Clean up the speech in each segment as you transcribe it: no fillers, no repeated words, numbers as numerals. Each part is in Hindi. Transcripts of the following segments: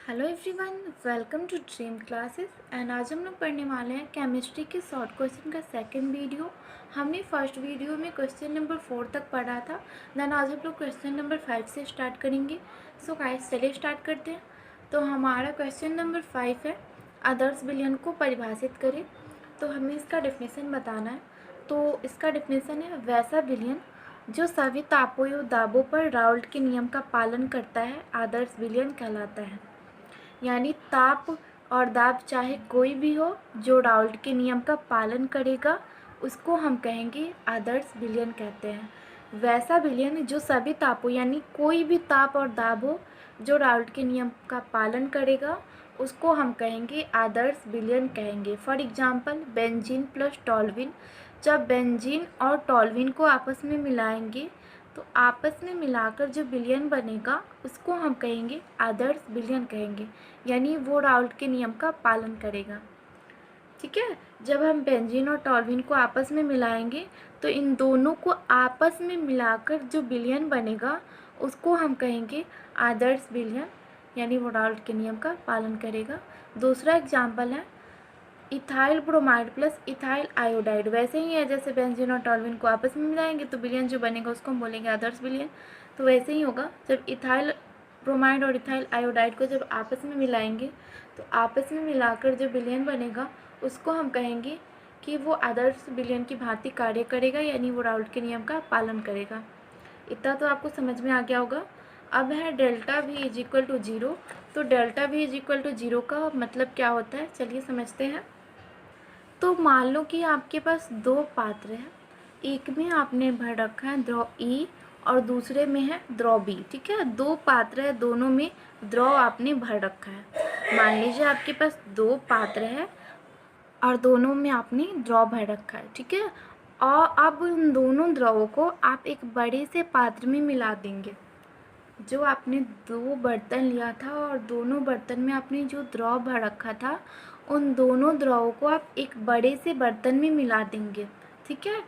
Hello everyone, welcome to dream classes. And आज हम लोग पढ़ने वाले हैं केमिस्ट्री के शॉर्ट क्वेश्चन का सेकंड वीडियो। हमने फर्स्ट वीडियो में क्वेश्चन नंबर 4 तक पढ़ा था। देन आज हम लोग क्वेश्चन नंबर 5 से स्टार्ट करेंगे। सो गाइस चलिए स्टार्ट करते हैं। तो हमारा क्वेश्चन नंबर 5 है, आदर्श विलयन को परिभाषित करें। तो हमें इसका डेफिनेशन बताना है। तो इसका डेफिनेशन है, वैसा विलयन जो सभी तापों या दाबों पर राउल्ट के नियम का पालन करता है आदर्श विलयन कहलाता है। यानी ताप और दाब चाहे कोई भी हो, जो राउल्ट के नियम का पालन करेगा उसको हम कहेंगे आदर्श विलयन कहते हैं। वैसा विलयन जो सभी तापों यानी कोई भी ताप और दाब हो जो राउल्ट के नियम का पालन करेगा उसको हम कहेंगे आदर्श विलयन कहेंगे। For example benzene plus toluene, जब बेंजीन और टॉल्यूइन को आपस में मिलाएंगे तो आपस में मिलाकर जो विलयन बनेगा उसको हम कहेंगे आदर्श विलयन कहेंगे। यानी वो राउल्ट के नियम का पालन करेगा। ठीक है, जब हम बेंजीन और टॉल्यूइन को आपस में मिलाएंगे तो इन दोनों को आपस में मिलाकर जो विलयन बनेगा उसको हम कहेंगे आदर्श विलयन, यानी वो राउल्ट के नियम का पालन करेगा। दूसरा एग्जाम्पल है ethyl bromide plus ethyl iodide. वैसे ही है जैसे बेंजीन और टॉल्यूइन को आपस में मिलाएंगे तो विलयन जो बनेगा उसको हम बोलेंगे आदर्श विलयन। तो वैसे ही होगा, जब इथाइल ब्रोमाइड और इथाइल आयोडाइड को जब आपस में मिलाएंगे तो आपस में मिलाकर जो विलयन बनेगा उसको हम कहेंगे कि वो आदर्श विलयन की भांति कार्य करेगा, यानी वो राउल्ट के नियम का पालन करेगा। इतना तो आपको समझ में आ गया होगा। अब है delta V is equal to 0। तो delta V is equal to 0 का मतलब क्या होता है, चलिए समझते हैं। तो मान लो कि आपके पास दो पात्र हैं, एक में आपने भर रखा है द्रव E और दूसरे में है द्रव B। ठीक है, दो पात्र है, दोनों में द्रव आपने भर रखा है। मान लीजिए आपके पास दो पात्र है और दोनों में आपने द्रव भर रखा है। ठीक है, और अब उन दोनों द्रवों को आप एक बड़े से पात्र में मिला देंगे। जो आपने दो बर्तन लिया था और दोनों बर्तन में आपने जो द्रव भर रखा था उन दोनों द्रवों को आप एक बड़े से बर्तन में मिला देंगे। ठीक है,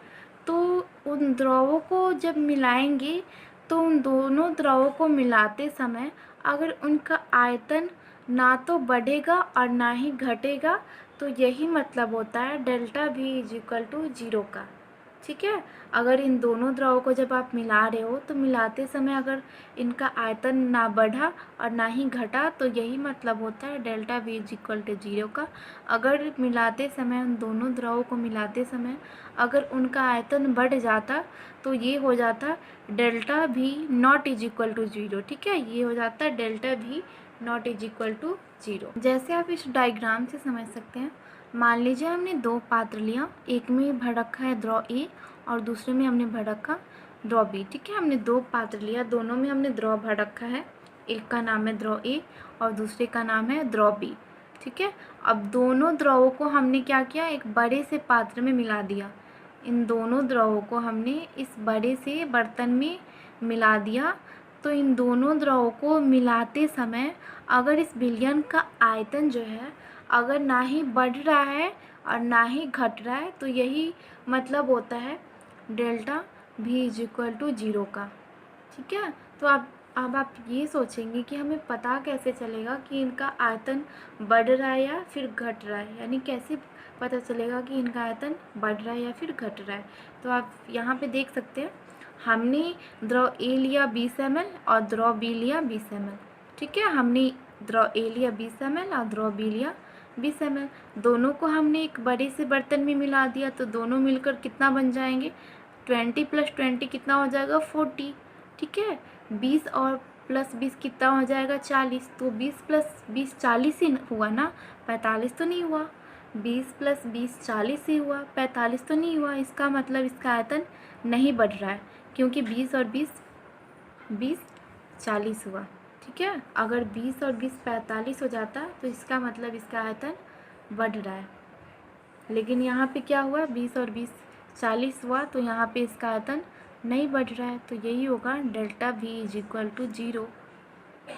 तो उन द्रवों को जब मिलाएंगे तो उन दोनों द्रवों को मिलाते समय अगर उनका आयतन ना तो बढ़ेगा और ना ही घटेगा तो यही मतलब होता है delta V is equal to 0 का। ठीक है, अगर इन दोनों द्रवों को जब आप मिला रहे हो तो मिलाते समय अगर इनका आयतन ना बढ़ा और ना ही घटा तो यही मतलब होता है delta V is equal to 0 का। अगर मिलाते समय उन दोनों द्रवों को मिलाते समय अगर उनका आयतन बढ़ जाता तो ये हो जाता delta V not is equal to 0। ठीक है, ये हो जाता है delta V not is equal to 0। जैसे आप इस डायग्राम से समझ सकते हैं, मान लीजिए हमने दो पात्र लिया, एक में भर रखा है द्रव A और दूसरे में हमने भर रखा द्रव B। ठीक है, हमने दो पात्र लिया, दोनों में हमने द्रव भर रखा है, एक का नाम है द्रव A और दूसरे का नाम है द्रव B। ठीक है, अब दोनों द्रवों को हमने क्या किया, एक बड़े से पात्र में मिला दिया। इन दोनों द्रवों को हमने इस बड़े से बर्तन में मिला दिया। तो इन दोनों द्रवों को मिलाते समय अगर इस विलयन का आयतन जो है अगर ना ही बढ़ रहा है और ना ही घट रहा है तो यही मतलब होता है delta V is equal to 0 का। ठीक है, तो अब आप ये सोचेंगे कि हमें पता कैसे चलेगा कि इनका आयतन बढ़ रहा है या फिर घट रहा है, यानी कैसे पता चलेगा कि इनका आयतन बढ़ रहा है या फिर घट रहा है। तो आप यहाँ पे देख सकते हैं, हमने द्रव A लिया 20 ml और द्रव B लिया 20 ml। ठीक है, हमने द्रव A लिया 20 ml और द्रव B लिया 20 ml। दोनों को हमने एक बड़े से बर्तन में मिला दिया तो दोनों मिलकर कितना बन जाएंगे, 20 + 20 कितना हो जाएगा 40। ठीक है, 20 और प्लस 20 कितना हो जाएगा 40। तो 20 + 20 40 ही हुआ ना, 45 तो नहीं हुआ। 20 + 20 40 ही हुआ, 45 तो नहीं हुआ। इसका मतलब इसका आयतन नहीं बढ़ रहा है क्योंकि 20 और 20 40 हुआ। ठीक है, अगर 20 और 20 45 हो जाता तो इसका मतलब इसका आयतन बढ़ रहा है, लेकिन यहाँ पे क्या हुआ 20 और 20 40 हुआ तो यहाँ पे इसका आयतन नहीं बढ़ रहा है। तो यही होगा delta V is equal to 0।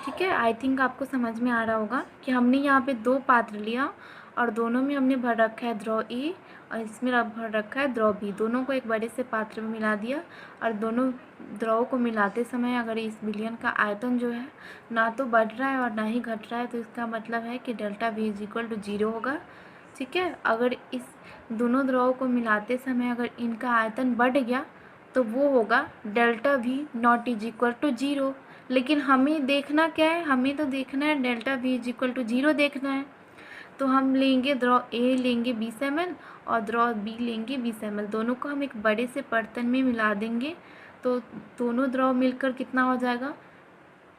ठीक है, आई थिंक आपको समझ में आ रहा होगा कि हमने यहाँ पे दो पात्र लिया और दोनों में हमने भर रखा है द्रव ए और इसमें भर रखा है द्रव बी। दोनों को एक बड़े से पात्र में मिला दिया और दोनों द्रव को मिलाते समय अगर इस विलयन का आयतन जो है ना तो बढ़ रहा है और ना ही घट रहा है तो इसका मतलब है कि delta V is equal to 0 होगा। ठीक है, अगर इस दोनों द्रव को मिलाते समय अगर इनका आयतन बढ़ गया तो वो होगा delta V not is equal to 0। लेकिन हमें देखना क्या है, हमें तो देखना है delta V is equal to 0 देखना है। तो हम लेंगे द्रव A लेंगे 20 ml और द्रव B लेंगे 20 ml। दोनों को हम एक बड़े से बर्तन में मिला देंगे तो दोनों द्रव मिलकर कितना हो जाएगा,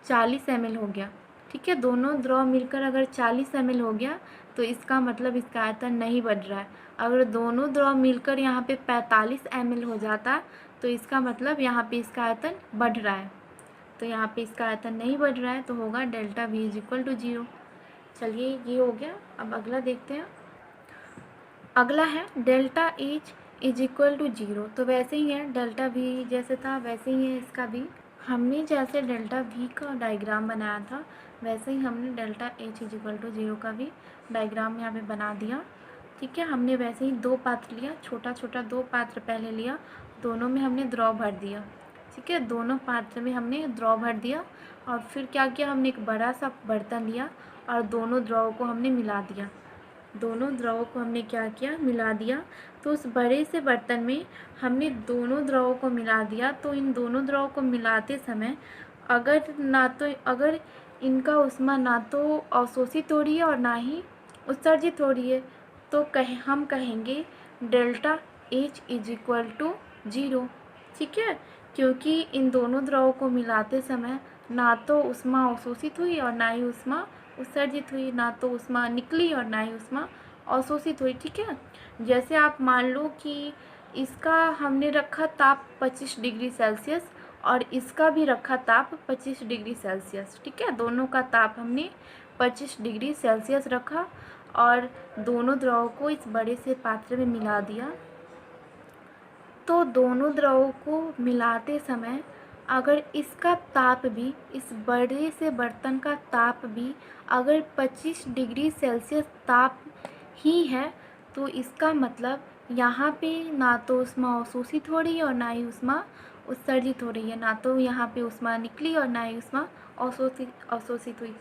40 ml हो गया। ठीक है, दोनों द्रव मिलकर अगर 40 ml हो गया तो इसका मतलब इसका आयतन नहीं बढ़ रहा है। अगर दोनों द्रव मिलकर यहाँ पे 45 ml हो जाता तो इसका मतलब यहाँ पे इसका आयतन बढ़ रहा है। तो यहाँ पे इसका आयतन नहीं बढ़ रहा है तो होगा delta V is equal to 0। चलिए ये हो गया। अब अगला देखते हैं। अगला है delta H is equal to 0। तो वैसे ही है, डेल्टा V जैसे था वैसे ही है इसका भी। हमने जैसे डेल्टा V का डायग्राम बनाया था वैसे ही हमने delta H is equal to 0 का भी डायग्राम यहाँ पे बना दिया। ठीक है, हमने वैसे ही दो पात्र लिया, छोटा छोटा दो पात्र पहले लिया, दोनों में हमने द्रव भर दिया। ठीक है, दोनों पात्र में हमने द्रव भर दिया और फिर क्या किया, हमने एक बड़ा सा बर्तन लिया और दोनों द्रव को हमने मिला दिया। दोनों द्रवों को हमने क्या किया, मिला दिया। तो उस बड़े से बर्तन में हमने दोनों द्रवों को मिला दिया। तो इन दोनों द्रवों को मिलाते समय अगर इनका ऊष्मा ना तो अवशोषित हो रही है और ना ही उत्सर्जित हो रही है तो हम कहेंगे delta H is equal to 0। ठीक है, क्योंकि इन दोनों द्रवों को मिलाते समय ना तो ऊष्मा अवशोषित हुई और ना ही ऊष्मा उत्सर्जित हुई, ना तो ऊष्मा निकली और ना ही ऊष्मा अवशोषित हुई। ठीक है, जैसे आप मान लो कि इसका हमने रखा ताप 25 डिग्री सेल्सियस और इसका भी रखा ताप 25 डिग्री सेल्सियस। ठीक है, दोनों का ताप हमने 25 डिग्री सेल्सियस रखा और दोनों द्रवों को इस बड़े से पात्र में मिला दिया। तो दोनों द्रवों को मिलाते समय अगर इसका ताप भी, इस बड़े से बर्तन का ताप भी अगर 25 डिग्री सेल्सियस ताप ही है तो इसका मतलब यहाँ पे ना तो ऊष्मा अवशोषित हो रही है और ना ही ऊष्मा उत्सर्जित हो रही है, ना तो यहाँ पे ऊष्मा निकली और ना ही ऊष्मा अवशोषित हुई।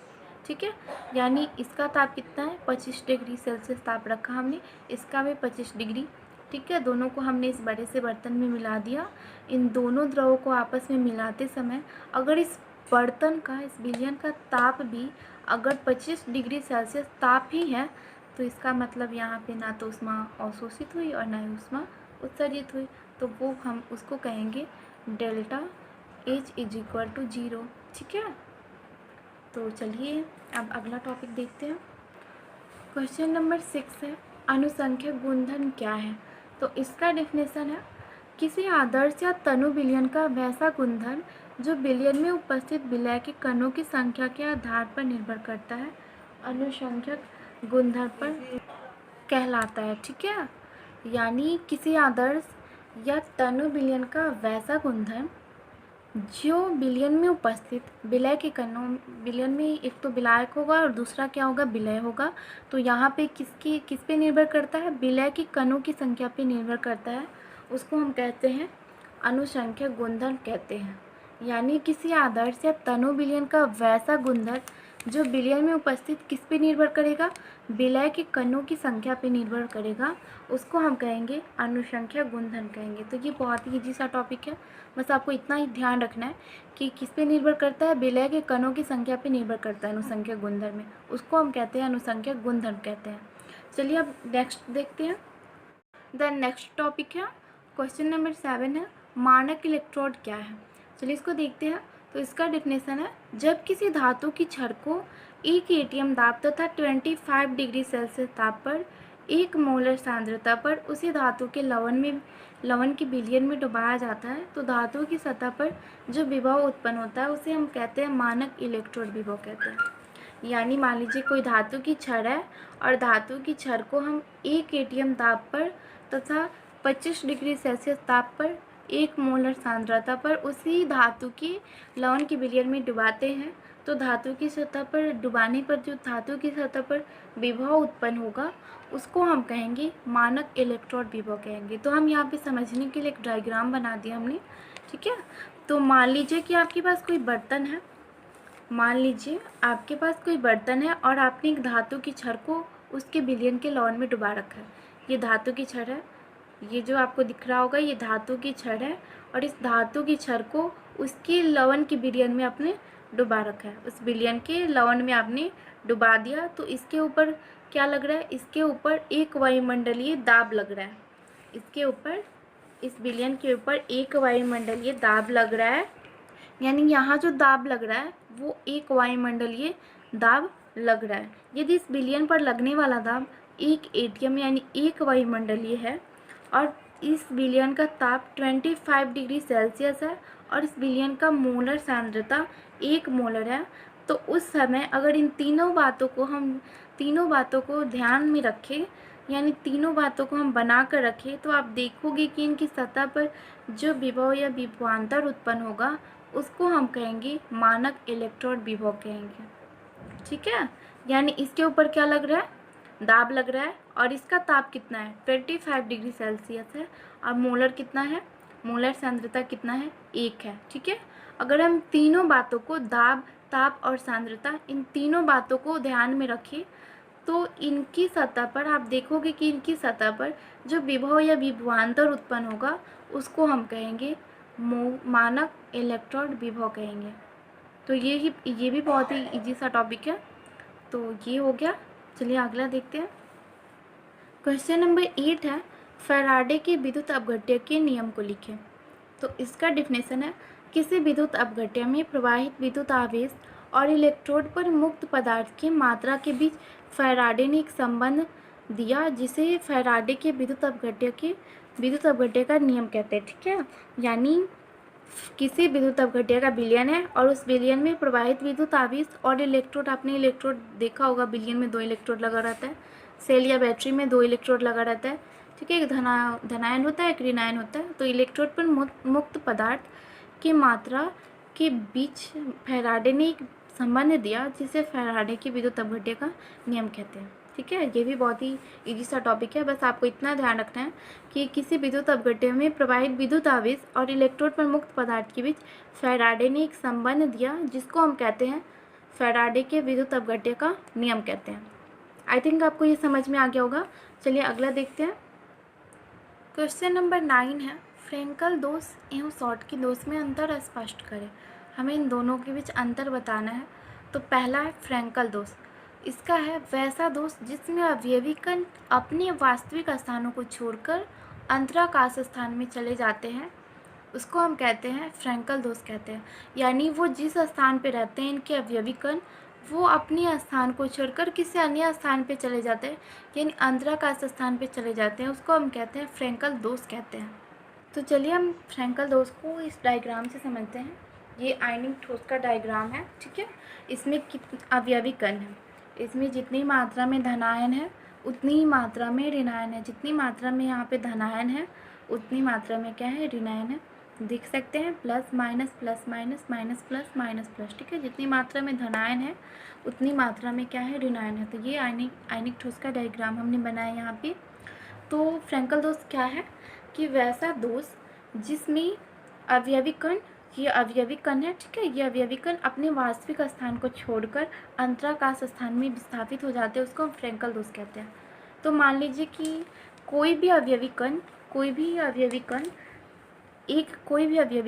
ठीक है, यानी इसका ताप कितना है, 25 डिग्री सेल्सियस ताप रखा हमने, इसका भी 25 डिग्री। ठीक है, दोनों को हमने इस बड़े से बर्तन में मिला दिया। इन दोनों द्रवों को आपस में मिलाते समय अगर इस बर्तन का, इस विलयन का ताप भी अगर 25 डिग्री सेल्सियस ताप ही है तो इसका मतलब यहाँ पे ना तो ऊष्मा अवशोषित हुई और ना ही ऊष्मा उत्सर्जित हुई। तो वो हम उसको कहेंगे delta H is equal to 0। ठीक है, तो चलिए अब अगला टॉपिक देखते हैं। क्वेश्चन नंबर 6 है, अनुसंख्यक गुणधर्म क्या है। तो इसका डेफिनेशन है, किसी आदर्श या तनु विलयन का वैसा गुणधर्म जो विलयन में उपस्थित विलय के कणों की संख्या के आधार पर निर्भर करता है, अनुसंख्यक गुणधर्म पर कहलाता है। ठीक है, यानी किसी आदर्श या तनु विलयन का वैसा गुणधर्म जो विलयन में उपस्थित विलय के कणों, विलयन में एक तो विलायक होगा और दूसरा क्या होगा, विलय होगा। तो यहाँ पे किस पे निर्भर करता है, विलय के कणों की संख्या पे निर्भर करता है, उसको हम कहते हैं अनुसंख्यक गुणधर्म कहते हैं। यानी किसी आदर्श या तनु विलयन का वैसा गुणधर्म जो विलयन में उपस्थित किस पे निर्भर करेगा, विलय के कणों की संख्या पे निर्भर करेगा, उसको हम कहेंगे अनुसंख्यक गुणधर्म कहेंगे। तो ये बहुत ही ईजी सा टॉपिक है, बस आपको इतना ही ध्यान रखना है कि किस पे निर्भर करता है, विलय के कणों की संख्या पे निर्भर करता है अनुसंख्यक गुणधर्म में, उसको हम कहते हैं अनुसंख्यक गुणधर्म कहते हैं। चलिए अब नेक्स्ट देखते हैं। द नेक्स्ट टॉपिक है क्वेश्चन नंबर 7 है, मानक इलेक्ट्रोड क्या है। चलिए इसको देखते हैं। तो इसका डेफिनेशन है, जब किसी धातु की छड़ को 1 एटीएम दाब तथा 25 डिग्री सेल्सियस ताप पर 1 मोलर सांद्रता पर उसी धातु के लवण की विलयन में डुबाया जाता है तो धातु की सतह पर जो विभव उत्पन्न होता है उसे हम कहते हैं मानक इलेक्ट्रोड विभव कहते हैं। यानी मान लीजिए कोई धातु की छड़ है और धातु की छड़ को हम 1 एटीएम दाब पर तथा 25 डिग्री सेल्सियस ताप पर 1 मोलर सांद्रता पर उसी धातु की लवण की विलयन में डुबाते हैं तो धातु की सतह पर डुबाने पर जो धातु की सतह पर विभव उत्पन्न होगा उसको हम कहेंगे मानक इलेक्ट्रोड विभव कहेंगे। तो हम यहाँ पे समझने के लिए एक डायग्राम बना दिया हमने, ठीक है। तो मान लीजिए कि आपके पास कोई बर्तन है, मान लीजिए आपके पास कोई बर्तन है और आपने एक धातु की छड़ को उसके विलयन के लवण में डुबा रखा है। ये धातु की छड़ है, ये जो आपको दिख रहा होगा ये धातु की छड़ है, और इस धातु की छड़ को उसके लवण के विलयन में आपने डुबा रखा है, उस विलयन के लवण में आपने डुबा दिया। तो इसके ऊपर क्या लग रहा है, इसके ऊपर एक वायुमंडलीय दाब लग रहा है, इसके ऊपर, इस विलयन के ऊपर एक वायुमंडलीय दाब लग रहा है, यानी यहाँ जो दाब लग रहा है वो एक वायुमंडलीय दाब लग रहा है। यदि इस विलयन पर लगने वाला दाब एक एटीएम यानी एक वायुमंडलीय है और इस विलयन का ताप 25 डिग्री सेल्सियस है और इस विलयन का मोलर सांद्रता 1 मोलर है, तो उस समय अगर इन तीनों बातों को ध्यान में रखें, यानी तीनों बातों को हम बना कर रखें, तो आप देखोगे कि इनकी सतह पर जो विभव या विभवांतर उत्पन्न होगा उसको हम कहेंगे मानक इलेक्ट्रोड विभव कहेंगे, ठीक है। यानी इसके ऊपर क्या लग रहा है, दाब लग रहा है और इसका ताप कितना है 25 डिग्री सेल्सियस है, और मोलर कितना है, मोलर सांद्रता कितना है 1 है, ठीक है। अगर हम तीनों बातों को, दाब, ताप और सांद्रता, इन तीनों बातों को ध्यान में रखें तो इनकी सतह पर आप देखोगे कि इनकी सतह पर जो विभव या विभवांतर उत्पन्न होगा उसको हम कहेंगे मानक इलेक्ट्रोड विभव कहेंगे। तो ये भी बहुत ही इजी सा टॉपिक है। तो ये हो गया, चलिए अगला देखते हैं। क्वेश्चन नंबर 8 है, फैराडे के विद्युत अपघट्य के नियम को लिखें। तो इसका डिफिनेशन है, किसी विद्युत अपघट्य में प्रवाहित विद्युत आवेश और इलेक्ट्रोड पर मुक्त पदार्थ की मात्रा के बीच फैराडे ने एक संबंध दिया जिसे फैराडे के विद्युत अपघट्य का नियम कहते हैं, ठीक है। यानी किसी विद्युत अपघट्य का विलयन है और उस विलयन में प्रवाहित विद्युत आवेश और इलेक्ट्रोड, आपने इलेक्ट्रोड देखा होगा, विलयन में 2 इलेक्ट्रोड लगा रहता है, सेल या बैटरी में 2 इलेक्ट्रोड लगा रहता है, ठीक है। एक धनायन होता है, एक ऋणायन होता है। तो इलेक्ट्रोड पर मुक्त पदार्थ की मात्रा के बीच फैराडे ने एक संबंध दिया जिसे फैराडे के विद्युत अपघट्य का नियम कहते हैं, ठीक है। ये भी बहुत ही इजी सा टॉपिक है, बस आपको इतना ध्यान रखना है कि किसी विद्युत अपघट्य में प्रवाहित विद्युत आवेश और इलेक्ट्रोड पर मुक्त पदार्थ के बीच फैराडे ने एक संबंध दिया जिसको हम कहते हैं फैराडे के विद्युत अपघट्य का नियम कहते हैं। आई थिंक आपको ये समझ में आ गया होगा। चलिए अगला देखते हैं। क्वेश्चन नंबर 9 है, फ्रेंकल दोष एवं शॉटकी दोष में अंतर स्पष्ट करें। हमें इन दोनों के बीच अंतर बताना है। तो पहला है फ्रेंकल दोष, इसका है वैसा दोष जिसमें अवयवी कण अपने वास्तविक स्थानों को छोड़कर अंतराकाश स्थान में चले जाते हैं, उसको हम कहते हैं फ्रेंकल दोष कहते हैं। यानी वो जिस स्थान पे रहते हैं इनके अवयवी कण, वो अपने स्थान को छोड़कर किसी अन्य स्थान पे चले जाते हैं, यानी अंतराकाश स्थान पे चले जाते हैं, उसको हम कहते हैं फ्रेंकल दोष कहते हैं। तो चलिए हम फ्रेंकल दोष को इस डायग्राम से समझते हैं। ये आयनिक ठोस का डायग्राम है, ठीक है। इसमें अवयवी कण है, इसमें जितनी मात्रा में धनायन है उतनी ही मात्रा में ऋणायन है, जितनी मात्रा में यहाँ पे धनायन है उतनी मात्रा में क्या है, ऋणायन है। देख सकते हैं plus minus plus minus minus plus minus plus, ठीक है। जितनी मात्रा में धनायन है उतनी मात्रा में क्या है, ऋणायन है। तो ये आयनिक ठोस का डायग्राम हमने बनाया यहाँ पे। तो फ्रेंकल दोष क्या है कि वैसा दोष जिसमें अवयवी कण, ये अवयवी कण है, ठीक है, ये अवयवी कण अपने वास्तविक स्थान को छोड़कर अंतराकाश स्थान में विस्थापित हो जाते हैं, उसको हम फ्रेंकल दोष कहते हैं। तो मान लीजिए कि कोई भी अवयवी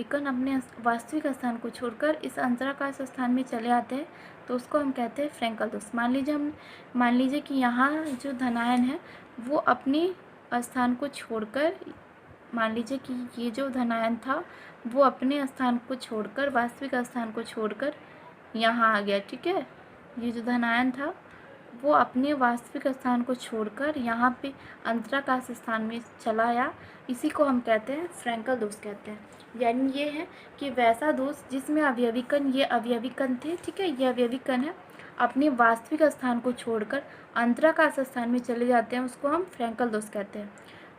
कण अपने वास्तविक स्थान को छोड़कर इस अंतराकाश स्थान में चले आते हैं, तो उसको हम कहते हैं फ्रेंकल दोष। मान लीजिए कि यहाँ जो धनायन है वो अपने स्थान को छोड़कर, मान लीजिए कि ये जो धनायन था वो अपने स्थान को छोड़कर, वास्तविक स्थान को छोड़कर यहाँ आ गया, ठीक है। ये जो धनायन था वो अपने वास्तविक स्थान को छोड़कर यहाँ पे अंतराकाश स्थान में चला आया, इसी को हम कहते हैं फ्रेंकल दोष कहते हैं। यानी ये है कि वैसा दोष जिसमें अवयवी कण, ये अवयवी कण थे, ठीक है, ये अवयवी कण है, अपने वास्तविक स्थान को छोड़कर अंतराकाश स्थान में चले जाते हैं, उसको हम फ्रेंकल दोष कहते हैं।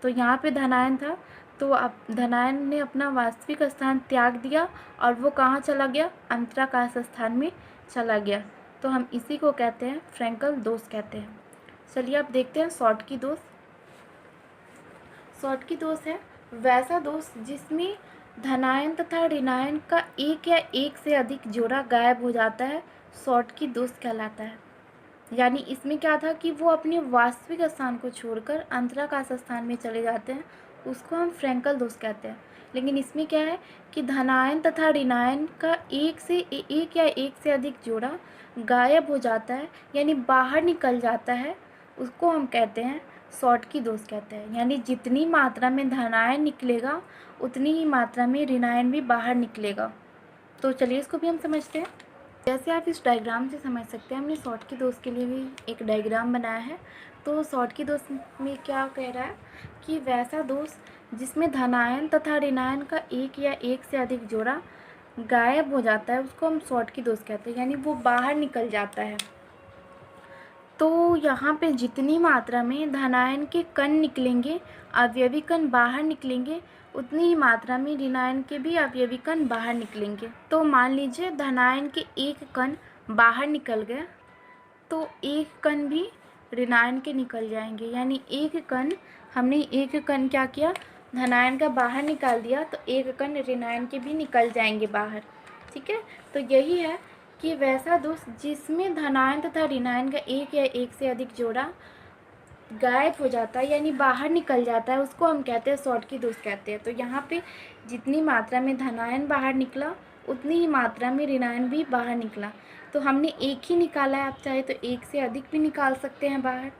तो यहाँ पे धनायन था तो अब धनायन ने अपना वास्तविक स्थान त्याग दिया और वो कहाँ चला गया, अंतराकाश स्थान में चला गया। तो हम इसी को कहते हैं फ्रैंकल दोष कहते हैं। चलिए अब देखते हैं शॉर्टकी दोष। शॉर्टकी दोष है वैसा दोष जिसमें धनायन तथा ऋणायन का एक या एक से अधिक जोड़ा गायब हो जाता है, शॉर्टकी दोष कहलाता है। यानी इसमें क्या था कि वो अपने वास्तविक स्थान को छोड़कर अंतराकाश स्थान में चले जाते हैं, उसको हम फ्रैंकल दोष कहते हैं। लेकिन इसमें क्या है कि धनायन तथा ऋणायन का एक या एक से अधिक जोड़ा गायब हो जाता है, यानी बाहर निकल जाता है, उसको हम कहते हैं शॉर्टकी दोष कहते हैं। यानी जितनी मात्रा में धनायन निकलेगा उतनी ही मात्रा में ऋणायन भी बाहर निकलेगा। तो चलिए इसको भी हम समझते हैं। जैसे आप इस डायग्राम से समझ सकते हैं, हमने शॉर्टकी दोष के लिए भी एक डायग्राम बनाया है। तो शॉर्टकी दोष में क्या कह रहा है कि वैसा दोष जिसमें धनायन तथा ऋणायन का एक या एक से अधिक जोड़ा गायब हो जाता है, उसको हम शॉर्टकी दोष कहते हैं, यानी वो बाहर निकल जाता है। तो यहाँ पे जितनी मात्रा में धनायन के कण निकलेंगे, अवयवी कण बाहर निकलेंगे, उतनी ही मात्रा में ऋणायन के भी अवयवी कण बाहर निकलेंगे। तो मान लीजिए धनायन के एक कण बाहर निकल गए, तो एक कण भी ऋणायन के निकल जाएंगे। यानी हमने एक कण क्या किया, धनायन का बाहर निकाल दिया, तो एक कण ऋणायन के भी निकल जाएंगे बाहर। ठीक है, तो यही है कि वैसा दोष जिसमें धनायन तथा ऋणायन का एक या एक से अधिक जोड़ा गायब हो जाता है, यानी बाहर निकल जाता है, उसको हम कहते हैं शॉर्टकी दोष कहते हैं। तो यहाँ पे जितनी मात्रा में धनायन बाहर निकला उतनी ही मात्रा में ऋणायन भी बाहर निकला। तो हमने एक ही निकाला है, आप चाहे तो एक से अधिक भी निकाल सकते हैं बाहर,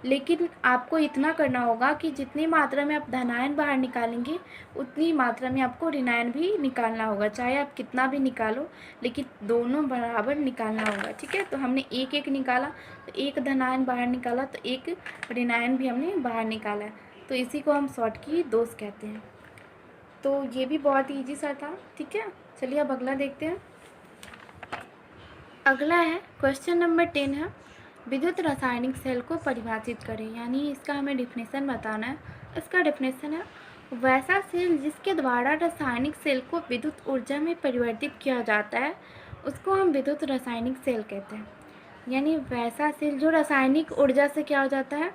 लेकिन आपको इतना करना होगा कि जितनी मात्रा में आप धनायन बाहर निकालेंगे उतनी मात्रा में आपको ऋणायन भी निकालना होगा। चाहे आप कितना भी निकालो, लेकिन दोनों बराबर निकालना होगा। ठीक है, तो हमने एक एक निकाला, तो एक धनायन बाहर निकाला, तो एक ऋणायन भी हमने बाहर निकाला है। तो इसी को हम शॉर्टकी दोष कहते हैं। तो ये भी बहुत ईजी सा था। ठीक है, चलिए अब अगला देखते हैं। अगला है क्वेश्चन नंबर 10 है, विद्युत रासायनिक सेल को परिभाषित करें। यानी इसका हमें डिफिनेशन बताना है। इसका डिफिनेशन है वैसा सेल जिसके द्वारा रासायनिक सेल को विद्युत ऊर्जा में परिवर्तित किया जाता है, उसको हम विद्युत रासायनिक सेल कहते हैं। यानी वैसा सेल जो रासायनिक ऊर्जा से क्या हो जाता है,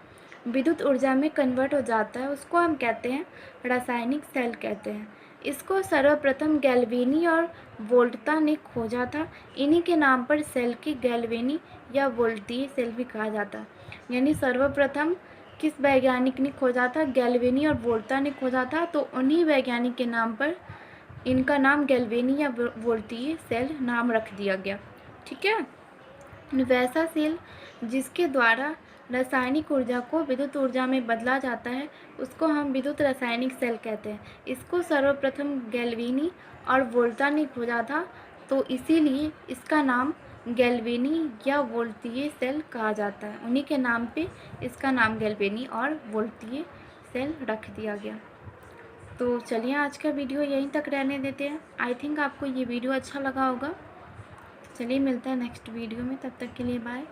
विद्युत ऊर्जा में कन्वर्ट हो जाता है, उसको हम कहते हैं रासायनिक सेल कहते हैं। इसको सर्वप्रथम गैल्वेनी और वोल्टा ने खोजा था। इन्हीं के नाम पर सेल की गैल्वेनी या वोल्टीय सेल भी कहा जाता है। यानी सर्वप्रथम किस वैज्ञानिक ने खोजा था, गैल्वेनी और वोल्टा ने खोजा था। तो उन्हीं वैज्ञानिक के नाम पर इनका नाम गैल्वेनी या वोल्टीय सेल नाम रख दिया गया। ठीक है, वैसा सेल जिसके द्वारा रासायनिक ऊर्जा को विद्युत ऊर्जा में बदला जाता है, उसको हम विद्युत रासायनिक सेल कहते हैं। इसको सर्वप्रथम गैल्वेनी और वोल्टा ने खोजा था, तो इसीलिए इसका नाम गैल्वेनी या वोल्टीय सेल कहा जाता है। उन्हीं के नाम पे इसका नाम गैल्वेनी और वोल्टीय सेल रख दिया गया। तो चलिए आज का वीडियो यहीं तक रहने देते हैं। आई थिंक आपको ये वीडियो अच्छा लगा होगा। चलिए मिलते हैं नेक्स्ट वीडियो में, तब तक के लिए बाय।